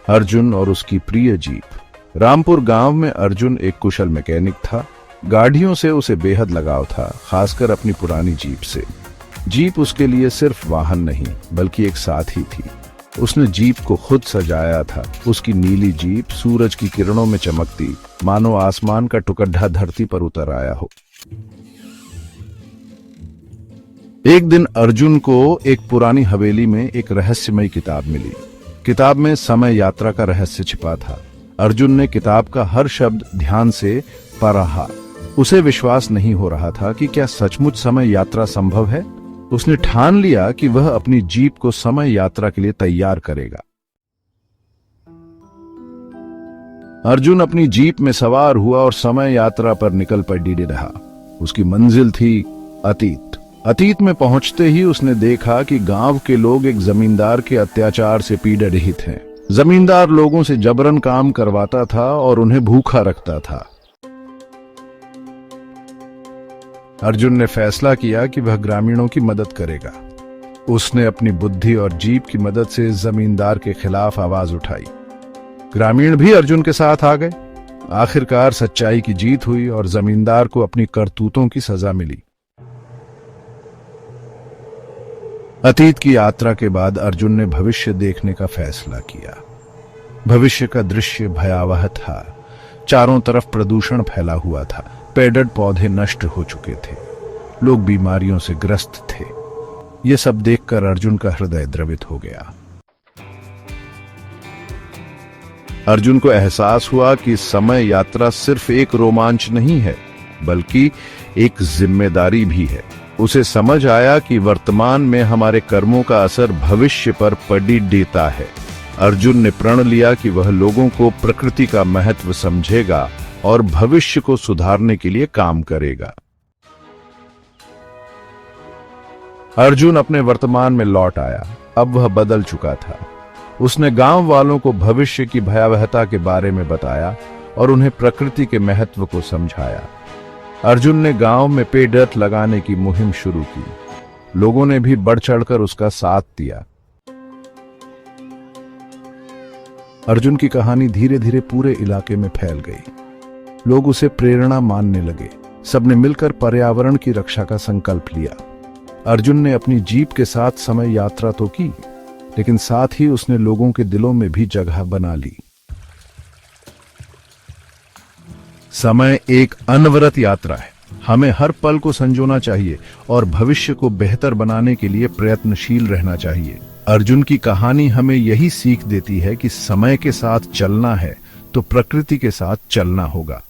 अर्जुन और उसकी प्रिय जीप। रामपुर गांव में अर्जुन एक कुशल मैकेनिक था। गाड़ियों से उसे बेहद लगाव था, खासकर अपनी पुरानी जीप से। जीप उसके लिए सिर्फ वाहन नहीं बल्कि एक साथी थी। उसने जीप को खुद सजाया था। उसकी नीली जीप सूरज की किरणों में चमकती, मानो आसमान का टुकड़ा धरती पर उतर आया हो। एक दिन अर्जुन को एक पुरानी हवेली में एक रहस्यमयी किताब मिली। किताब में समय यात्रा का रहस्य छिपा था। अर्जुन ने किताब का हर शब्द ध्यान से पढ़ा। उसे विश्वास नहीं हो रहा था कि क्या सचमुच समय यात्रा संभव है। उसने ठान लिया कि वह अपनी जीप को समय यात्रा के लिए तैयार करेगा। अर्जुन अपनी जीप में सवार हुआ और समय यात्रा पर निकल पड़ी रहा। उसकी मंजिल थी अतीत। अतीत में पहुंचते ही उसने देखा कि गांव के लोग एक जमींदार के अत्याचार से पीड़ित रहित हैं। जमींदार लोगों से जबरन काम करवाता था और उन्हें भूखा रखता था। अर्जुन ने फैसला किया कि वह ग्रामीणों की मदद करेगा। उसने अपनी बुद्धि और जीप की मदद से जमींदार के खिलाफ आवाज उठाई। ग्रामीण भी अर्जुन के साथ आ गए। आखिरकार सच्चाई की जीत हुई और जमींदार को अपनी करतूतों की सजा मिली। अतीत की यात्रा के बाद अर्जुन ने भविष्य देखने का फैसला किया। भविष्य का दृश्य भयावह था। चारों तरफ प्रदूषण फैला हुआ था। पेड़ पौधे नष्ट हो चुके थे। लोग बीमारियों से ग्रस्त थे। ये सब देखकर अर्जुन का हृदय द्रवित हो गया। अर्जुन को एहसास हुआ कि समय यात्रा सिर्फ एक रोमांच नहीं है बल्कि एक जिम्मेदारी भी है। उसे समझ आया कि वर्तमान में हमारे कर्मों का असर भविष्य पर पड़ी देता है। अर्जुन ने प्रण लिया कि वह लोगों को प्रकृति का महत्व समझेगा और भविष्य को सुधारने के लिए काम करेगा। अर्जुन अपने वर्तमान में लौट आया। अब वह बदल चुका था। उसने गांव वालों को भविष्य की भयावहता के बारे में बताया और उन्हें प्रकृति के महत्व को समझाया। अर्जुन ने गांव में पेड़ लगाने की मुहिम शुरू की। लोगों ने भी बढ़ चढ़कर उसका साथ दिया। अर्जुन की कहानी धीरे धीरे पूरे इलाके में फैल गई। लोग उसे प्रेरणा मानने लगे। सबने मिलकर पर्यावरण की रक्षा का संकल्प लिया। अर्जुन ने अपनी जीप के साथ समय यात्रा तो की, लेकिन साथ ही उसने लोगों के दिलों में भी जगह बना ली। समय एक अनवरत यात्रा है। हमें हर पल को संजोना चाहिए और भविष्य को बेहतर बनाने के लिए प्रयत्नशील रहना चाहिए। अर्जुन की कहानी हमें यही सीख देती है कि समय के साथ चलना है तो प्रकृति के साथ चलना होगा।